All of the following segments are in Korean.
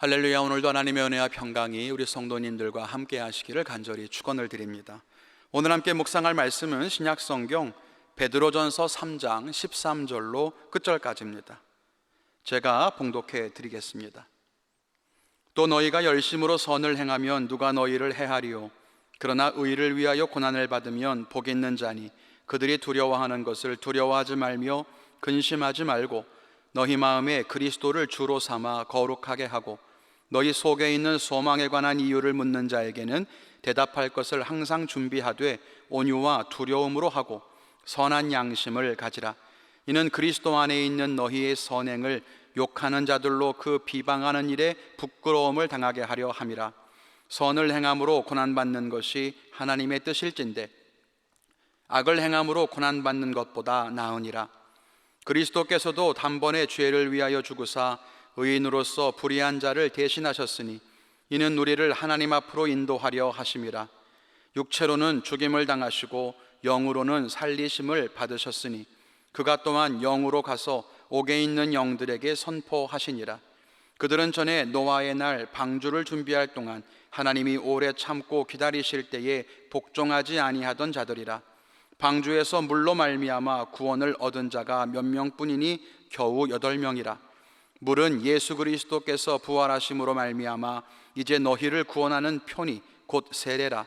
할렐루야. 오늘도 하나님의 은혜와 평강이 우리 성도님들과 함께 하시기를 간절히 축원을 드립니다. 오늘 함께 묵상할 말씀은 신약성경 베드로전서 3장 13절로 끝절까지입니다. 제가 봉독해 드리겠습니다. 또 너희가 열심으로 선을 행하면 누가 너희를 해하리요? 그러나 의를 위하여 고난을 받으면 복 있는 자니 그들이 두려워하는 것을 두려워하지 말며 근심하지 말고 너희 마음에 그리스도를 주로 삼아 거룩하게 하고 너희 속에 있는 소망에 관한 이유를 묻는 자에게는 대답할 것을 항상 준비하되 온유와 두려움으로 하고 선한 양심을 가지라. 이는 그리스도 안에 있는 너희의 선행을 욕하는 자들로 그 비방하는 일에 부끄러움을 당하게 하려 함이라. 선을 행함으로 고난받는 것이 하나님의 뜻일진데 악을 행함으로 고난받는 것보다 나으니라. 그리스도께서도 단번에 죄를 위하여 죽으사 의인으로서 불의한 자를 대신하셨으니 이는 우리를 하나님 앞으로 인도하려 하심이라. 육체로는 죽임을 당하시고 영으로는 살리심을 받으셨으니 그가 또한 영으로 가서 옥에 있는 영들에게 선포하시니라. 그들은 전에 노아의 날 방주를 준비할 동안 하나님이 오래 참고 기다리실 때에 복종하지 아니하던 자들이라. 방주에서 물로 말미암아 구원을 얻은 자가 몇 명뿐이니 겨우 8명이라. 물은 예수 그리스도께서 부활하심으로 말미암아 이제 너희를 구원하는 표니 곧 세례라.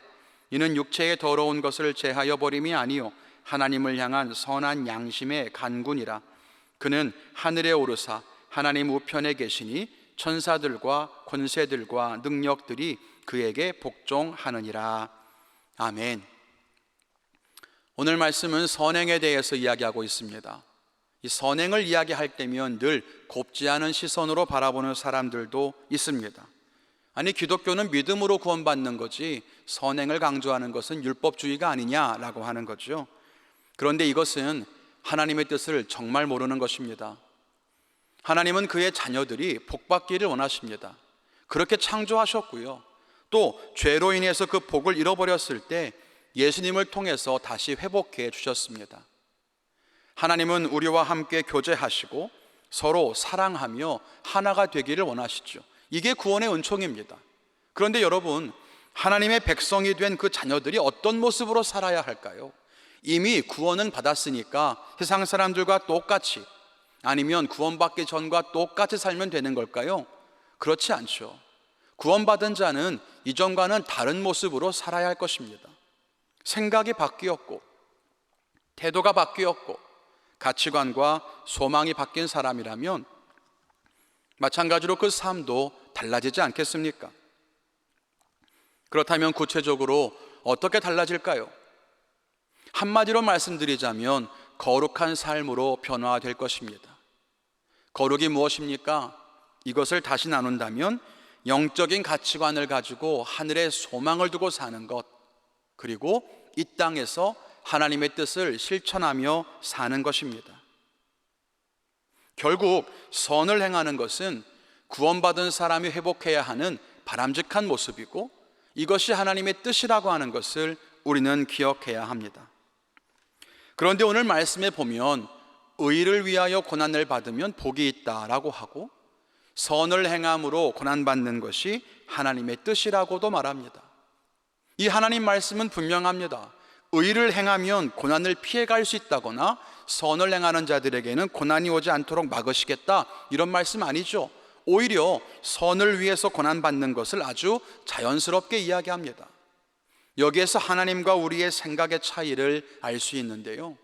이는 육체의 더러운 것을 제하여 버림이 아니요 하나님을 향한 선한 양심의 간군이라. 그는 하늘에 오르사 하나님 우편에 계시니 천사들과 권세들과 능력들이 그에게 복종하느니라. 아멘. 오늘 말씀은 선행에 대해서 이야기하고 있습니다. 이 선행을 이야기할 때면 늘 곱지 않은 시선으로 바라보는 사람들도 있습니다. 아니, 기독교는 믿음으로 구원받는 거지 선행을 강조하는 것은 율법주의가 아니냐라고 하는 거죠. 그런데 이것은 하나님의 뜻을 정말 모르는 것입니다. 하나님은 그의 자녀들이 복받기를 원하십니다. 그렇게 창조하셨고요, 또 죄로 인해서 그 복을 잃어버렸을 때 예수님을 통해서 다시 회복해 주셨습니다. 하나님은 우리와 함께 교제하시고 서로 사랑하며 하나가 되기를 원하시죠. 이게 구원의 은총입니다. 그런데 여러분, 하나님의 백성이 된 그 자녀들이 어떤 모습으로 살아야 할까요? 이미 구원은 받았으니까 세상 사람들과 똑같이, 아니면 구원받기 전과 똑같이 살면 되는 걸까요? 그렇지 않죠. 구원받은 자는 이전과는 다른 모습으로 살아야 할 것입니다. 생각이 바뀌었고 태도가 바뀌었고 가치관과 소망이 바뀐 사람이라면 마찬가지로 그 삶도 달라지지 않겠습니까? 그렇다면 구체적으로 어떻게 달라질까요? 한마디로 말씀드리자면 거룩한 삶으로 변화될 것입니다. 거룩이 무엇입니까? 이것을 다시 나눈다면 영적인 가치관을 가지고 하늘의 소망을 두고 사는 것, 그리고 이 땅에서 하나님의 뜻을 실천하며 사는 것입니다. 결국 선을 행하는 것은 구원받은 사람이 회복해야 하는 바람직한 모습이고, 이것이 하나님의 뜻이라고 하는 것을 우리는 기억해야 합니다. 그런데 오늘 말씀에 보면 의를 위하여 고난을 받으면 복이 있다라고 하고, 선을 행함으로 고난받는 것이 하나님의 뜻이라고도 말합니다. 이 하나님 말씀은 분명합니다. 의를 행하면 고난을 피해갈 수 있다거나 선을 행하는 자들에게는 고난이 오지 않도록 막으시겠다, 이런 말씀 아니죠. 오히려 선을 위해서 고난받는 것을 아주 자연스럽게 이야기합니다. 여기에서 하나님과 우리의 생각의 차이를 알 수 있는데요,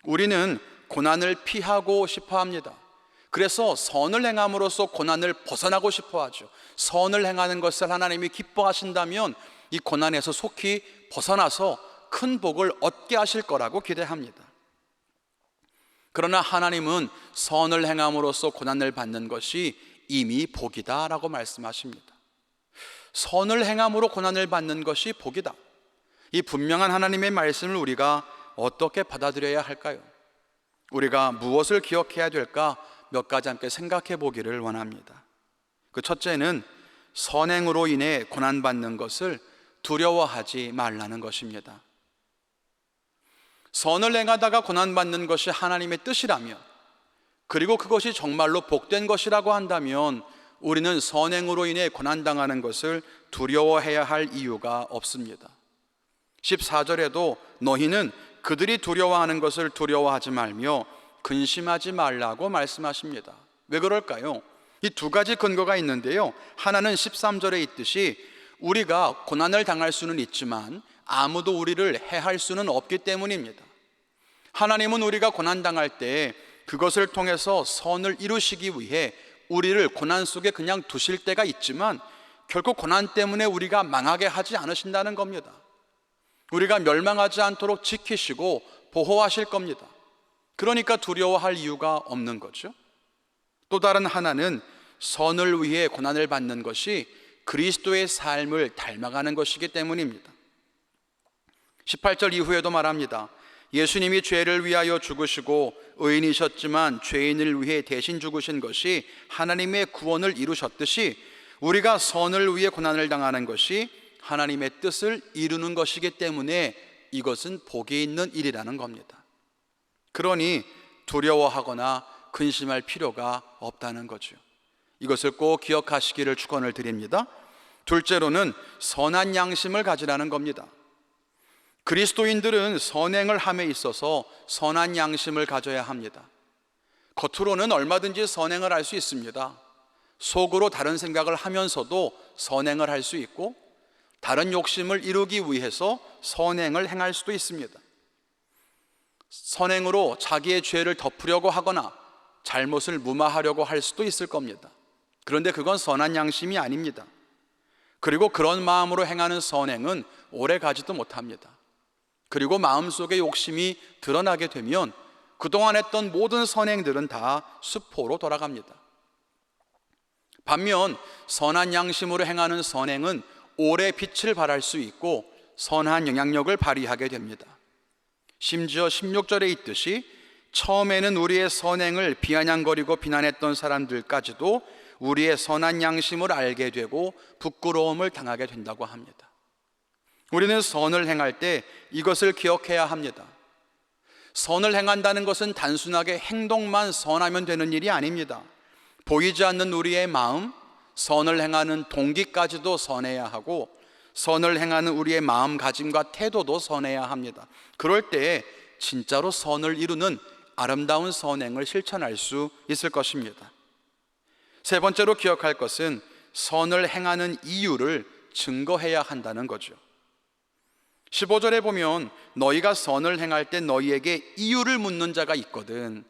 우리는 고난을 피하고 싶어 합니다. 그래서 선을 행함으로써 고난을 벗어나고 싶어 하죠. 선을 행하는 것을 하나님이 기뻐하신다면 이 고난에서 속히 벗어나서 큰 복을 얻게 하실 거라고 기대합니다. 그러나 하나님은 선을 행함으로써 고난을 받는 것이 이미 복이다라고 말씀하십니다. 선을 행함으로 고난을 받는 것이 복이다, 이 분명한 하나님의 말씀을 우리가 어떻게 받아들여야 할까요? 우리가 무엇을 기억해야 될까 몇 가지 함께 생각해 보기를 원합니다. 그 첫째는 선행으로 인해 고난받는 것을 두려워하지 말라는 것입니다. 선을 행하다가 고난받는 것이 하나님의 뜻이라면, 그리고 그것이 정말로 복된 것이라고 한다면 우리는 선행으로 인해 고난당하는 것을 두려워해야 할 이유가 없습니다. 14절에도 너희는 그들이 두려워하는 것을 두려워하지 말며 근심하지 말라고 말씀하십니다. 왜 그럴까요? 이 두 가지 근거가 있는데요, 하나는 13절에 있듯이 우리가 고난을 당할 수는 있지만 아무도 우리를 해할 수는 없기 때문입니다. 하나님은 우리가 고난당할 때 그것을 통해서 선을 이루시기 위해 우리를 고난 속에 그냥 두실 때가 있지만 결국 고난 때문에 우리가 망하게 하지 않으신다는 겁니다. 우리가 멸망하지 않도록 지키시고 보호하실 겁니다. 그러니까 두려워할 이유가 없는 거죠. 또 다른 하나는 선을 위해 고난을 받는 것이 그리스도의 삶을 닮아가는 것이기 때문입니다. 18절 이후에도 말합니다. 예수님이 죄를 위하여 죽으시고 의인이셨지만 죄인을 위해 대신 죽으신 것이 하나님의 구원을 이루셨듯이 우리가 선을 위해 고난을 당하는 것이 하나님의 뜻을 이루는 것이기 때문에 이것은 복이 있는 일이라는 겁니다. 그러니 두려워하거나 근심할 필요가 없다는 거죠. 이것을 꼭 기억하시기를 축원을 드립니다. 둘째로는 선한 양심을 가지라는 겁니다. 그리스도인들은 선행을 함에 있어서 선한 양심을 가져야 합니다. 겉으로는 얼마든지 선행을 할 수 있습니다. 속으로 다른 생각을 하면서도 선행을 할 수 있고 다른 욕심을 이루기 위해서 선행을 행할 수도 있습니다. 선행으로 자기의 죄를 덮으려고 하거나 잘못을 무마하려고 할 수도 있을 겁니다. 그런데 그건 선한 양심이 아닙니다. 그리고 그런 마음으로 행하는 선행은 오래 가지도 못합니다. 그리고 마음속에 욕심이 드러나게 되면 그동안 했던 모든 선행들은 다 수포로 돌아갑니다. 반면 선한 양심으로 행하는 선행은 오래 빛을 발할 수 있고 선한 영향력을 발휘하게 됩니다. 심지어 16절에 있듯이 처음에는 우리의 선행을 비아냥거리고 비난했던 사람들까지도 우리의 선한 양심을 알게 되고 부끄러움을 당하게 된다고 합니다. 우리는 선을 행할 때 이것을 기억해야 합니다. 선을 행한다는 것은 단순하게 행동만 선하면 되는 일이 아닙니다. 보이지 않는 우리의 마음, 선을 행하는 동기까지도 선해야 하고 선을 행하는 우리의 마음가짐과 태도도 선해야 합니다. 그럴 때 진짜로 선을 이루는 아름다운 선행을 실천할 수 있을 것입니다. 세 번째로 기억할 것은 선을 행하는 이유를 증거해야 한다는 거죠. 15절에 보면 너희가 선을 행할 때 너희에게 이유를 묻는 자가 있거든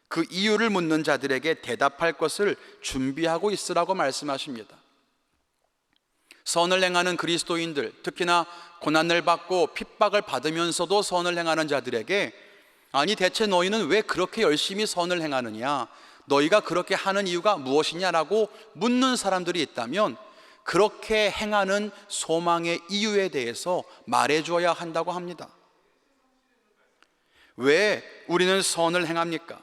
그 이유를 묻는 자들에게 대답할 것을 준비하고 있으라고 말씀하십니다. 선을 행하는 그리스도인들, 특히나 고난을 받고 핍박을 받으면서도 선을 행하는 자들에게 아니 대체 너희는 왜 그렇게 열심히 선을 행하느냐, 너희가 그렇게 하는 이유가 무엇이냐라고 묻는 사람들이 있다면 그렇게 행하는 소망의 이유에 대해서 말해줘야 한다고 합니다. 왜 우리는 선을 행합니까?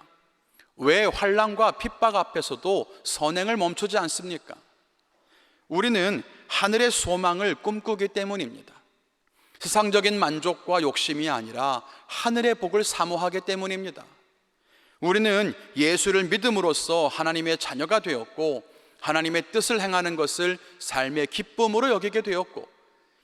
왜 환난과 핍박 앞에서도 선행을 멈추지 않습니까? 우리는 하늘의 소망을 꿈꾸기 때문입니다. 세상적인 만족과 욕심이 아니라 하늘의 복을 사모하기 때문입니다. 우리는 예수를 믿음으로써 하나님의 자녀가 되었고 하나님의 뜻을 행하는 것을 삶의 기쁨으로 여기게 되었고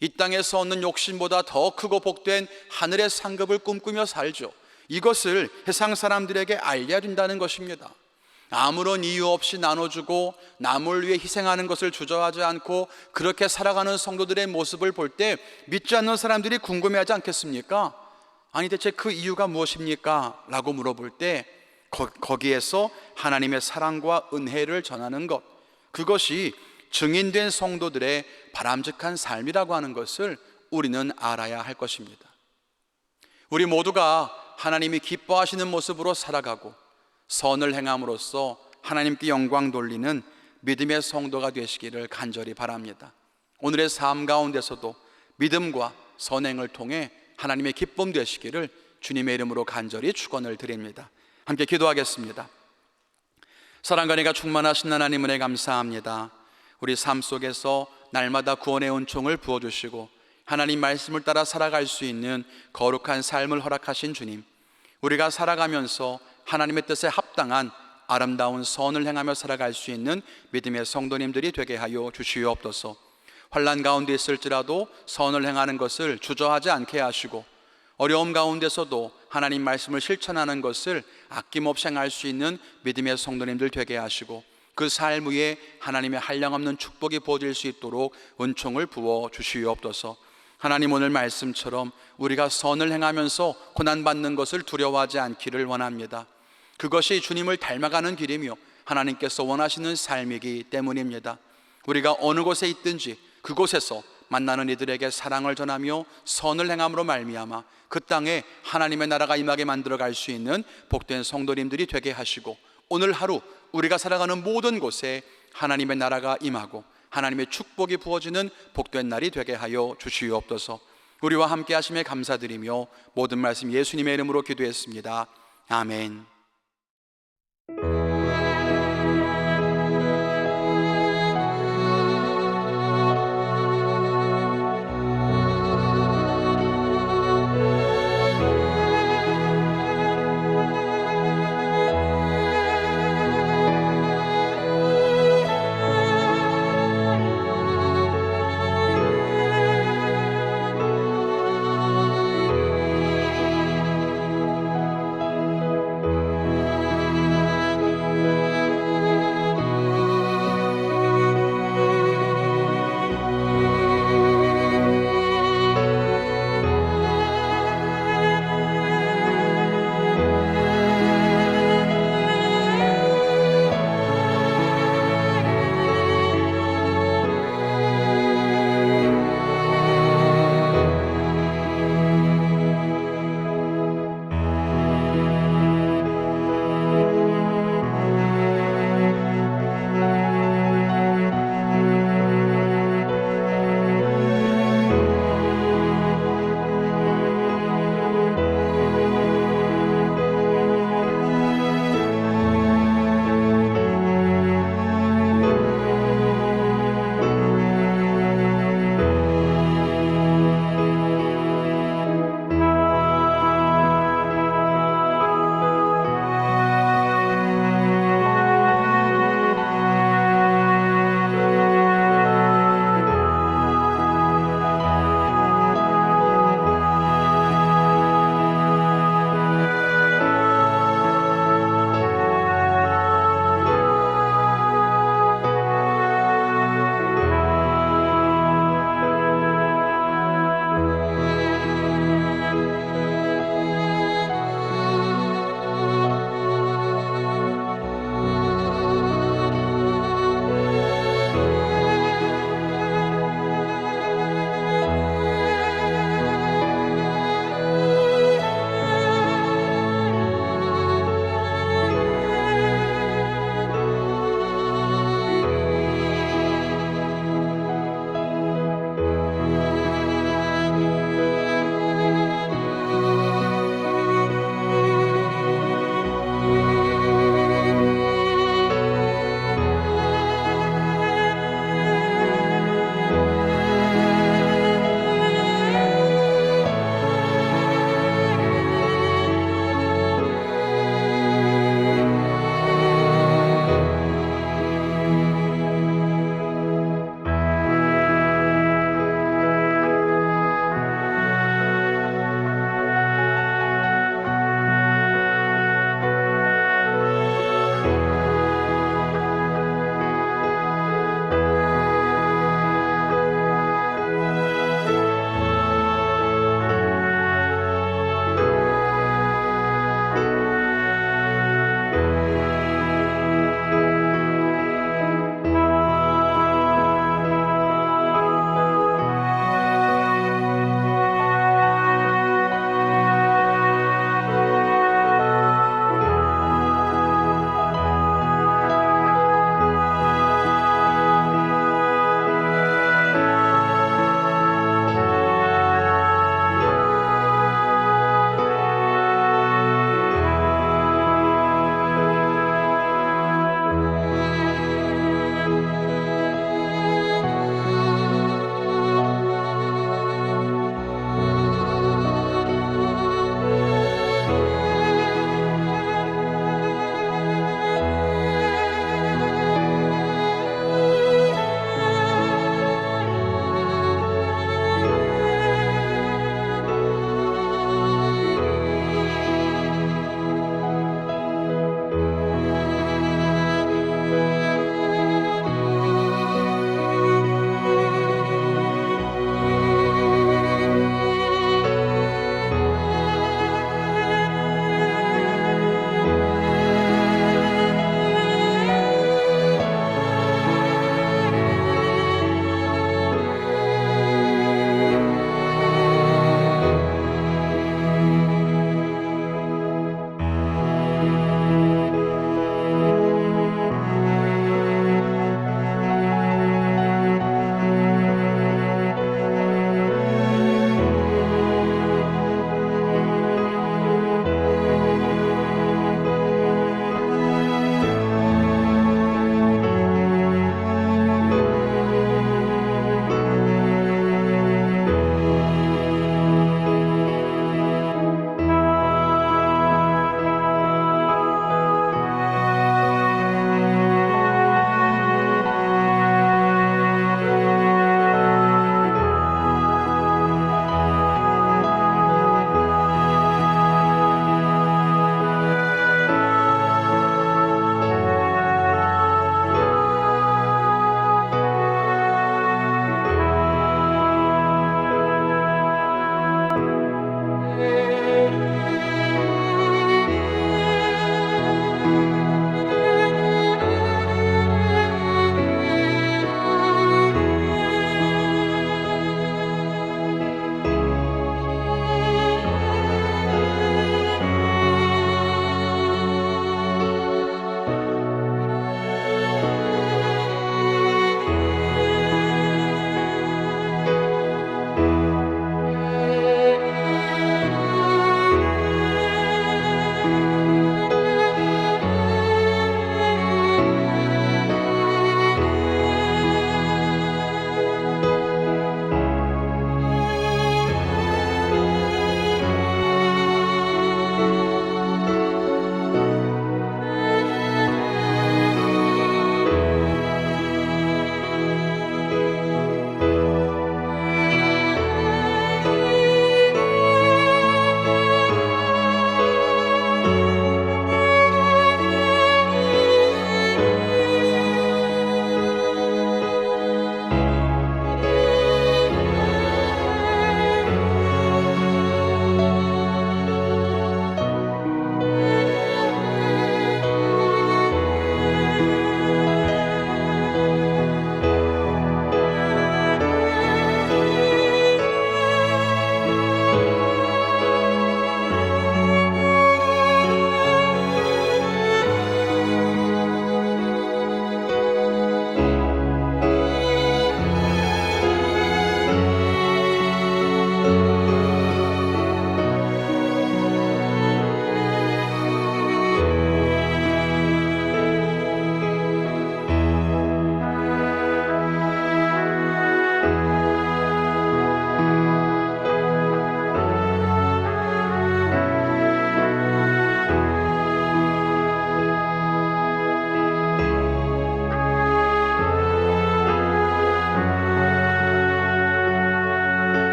이 땅에서 얻는 욕심보다 더 크고 복된 하늘의 상급을 꿈꾸며 살죠. 이것을 세상 사람들에게 알려야 된다는 것입니다. 아무런 이유 없이 나눠주고 남을 위해 희생하는 것을 주저하지 않고 그렇게 살아가는 성도들의 모습을 볼 때 믿지 않는 사람들이 궁금해하지 않겠습니까? 아니 대체 그 이유가 무엇입니까? 라고 물어볼 때 거기에서 하나님의 사랑과 은혜를 전하는 것, 그것이 증인된 성도들의 바람직한 삶이라고 하는 것을 우리는 알아야 할 것입니다. 우리 모두가 하나님이 기뻐하시는 모습으로 살아가고 선을 행함으로써 하나님께 영광 돌리는 믿음의 성도가 되시기를 간절히 바랍니다. 오늘의 삶 가운데서도 믿음과 선행을 통해 하나님의 기쁨 되시기를 주님의 이름으로 간절히 축원을 드립니다. 함께 기도하겠습니다. 사랑과 은혜가 충만하신 하나님 은혜 감사합니다. 우리 삶 속에서 날마다 구원의 은총을 부어주시고 하나님 말씀을 따라 살아갈 수 있는 거룩한 삶을 허락하신 주님, 우리가 살아가면서 하나님의 뜻에 합당한 아름다운 선을 행하며 살아갈 수 있는 믿음의 성도님들이 되게 하여 주시옵소서. 환난 가운데 있을지라도 선을 행하는 것을 주저하지 않게 하시고, 어려움 가운데서도 하나님 말씀을 실천하는 것을 아낌없이 행할 수 있는 믿음의 성도님들 되게 하시고, 그 삶 위에 하나님의 한량없는 축복이 부어질 수 있도록 은총을 부어 주시옵소서. 하나님, 오늘 말씀처럼 우리가 선을 행하면서 고난받는 것을 두려워하지 않기를 원합니다. 그것이 주님을 닮아가는 길이며 하나님께서 원하시는 삶이기 때문입니다. 우리가 어느 곳에 있든지 그곳에서 만나는 이들에게 사랑을 전하며 선을 행함으로 말미암아 그 땅에 하나님의 나라가 임하게 만들어 갈 수 있는 복된 성도님들이 되게 하시고, 오늘 하루 우리가 살아가는 모든 곳에 하나님의 나라가 임하고 하나님의 축복이 부어지는 복된 날이 되게 하여 주시옵소서. 우리와 함께 하심에 감사드리며 모든 말씀 예수님의 이름으로 기도했습니다. 아멘.